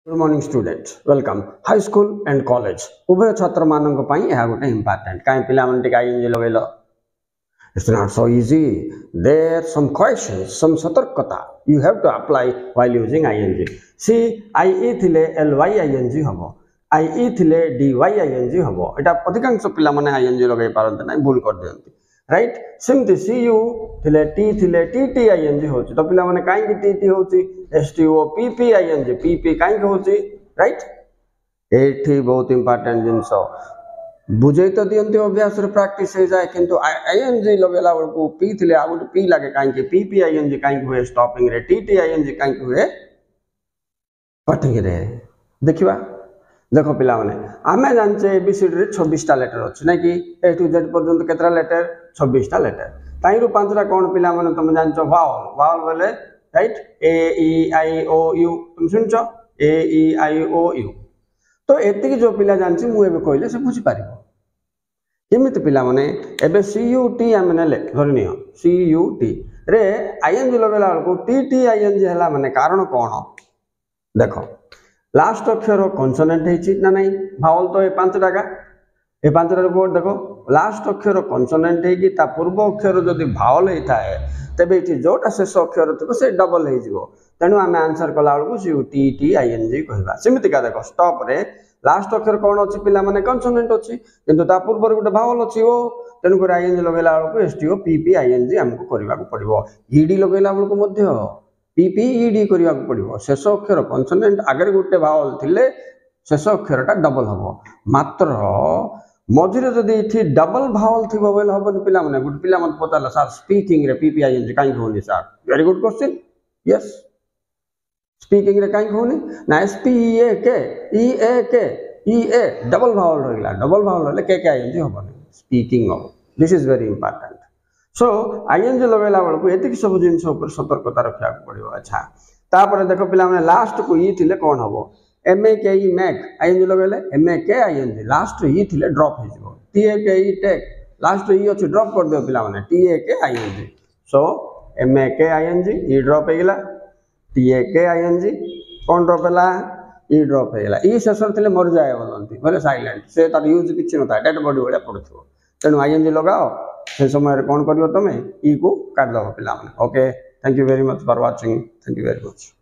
Good morning students welcome high school and college उभय छात्र मानक पई यह गोटे इंपोर्टेंट काई पिला मन टिक आईएनजी लगेलो it's not so easy there some questions some सतर्कता you have to apply while using ING see IE थिले एलवाई आईएनजी हबो आईई थिले डीवाई आईएनजी हबो एटा अधिकांश पिला माने आईएनजी लगे पारंत नै भूल कर दियंती राइट सिमती सीयू थिले टीटी आईएनजी होची तो पिला माने काई की टीटी होची एसटीओ पीपी आईएनजी पीपी काई होची राइट एठी बहुत इंपोर्टेंट जिंस बुझे तो दियंती अभ्यास रे प्रैक्टिस हो जाए किंतु आईएनजी लगेला बळकू पी थिले आ गुड पी लागे काई के पीपी आईएनजी काई हुए स्टॉपिंग रे टीटी आईएनजी काई हुए कटिंग रे देखिबा देखो पिला माने आमे जानचे एबीसीडी रे 26 टा लेटर अछि नै कि ए टू जेड पर्यंत केतरा लेटर 26 टा लेटर ताइरु पांचटा कोन पिला माने तुम जानचो वावल वावल बोले right A E I O U तुम सुनचो ए ई आई ओ यू तो एतिक जो पिला जानची मु एबे कहले से बुझी पारिबो केमिति पिला माने एबे सी यू टी आमे नेले धरनियो सी यू टी रे आईएनजी लगेला को टी टी आईएनजी हला माने कारण कोन देखो लास्ट अक्षर कॉन्सोनेंट है ना नहीं भावल तो ये पांच टाका ये पांच रिपोर्ट देखो लास्ट अक्षर कॉन्सोनेंट है कि ता पूर्व अक्षर जदि भावल होता है तबे ये जोटा शेष अक्षर थी से डबल हो तेणु आम आंसर कला बेलू सी टी टी आईएनजी कहवा सेमतिका देख स्टॉप रे लास्ट अक्षर कौन अच्छी पिला माने कॉन्सोनेंट अच्छी किंतु ता पूर्व गोटे भावल अच्छी ओ तेणुक आईएनजी लगेला बेलू एसटीओ पीपी आईएनजी आमको करने पड़ो ईडी लगेला बेलू पीपीईडी करने पड़ो शेष अक्षर कॉन्सोनेंट आगे गोटे भावल थिले शेष अक्षरटा डबल हम मात्र मझे जदि ये डबल भावल थी बोले हम पिला माने गुड पिला मन पचारा सर स्पीकिंग रे पीपीआईएनजी कहीं होनी sir very good question yes speaking रे कहीं होनी ना एसपीईए के ई ए डबल भावल रहिला डबल भावल रहिले के आईएनजी होबनी speaking of this is very important so ING लगेला बेलू एतिक सब जिनस सतर्कता रखा पड़ो अच्छा तापर देख पिला माने लास्ट को ई थिले कौन हम एमएके ई मैक आईएनजी लगेले एमएके आईएनजी लास्ट ई थिले ड्रॉप हो जिवो टीएके ई टेक लास्ट ई अछि ड्रॉप कर दियो पिला माने टीएके आईएनजी सो एमएके आईएनजी ई ड्रॉप हो गेला टीएके आईएनजी कौन ड्रॉप हैला ई ड्रॉप हो गेला ई शेषर थिले मर जाए बोलंती बोले साइलेंट से तार यूज किछि नता डेड बॉडी भलिया पड़थो तेणु आईएनजी लगाओ से समय कौन कर तुम ई को काट दब पिला okay thank you very much for watching thank you very much.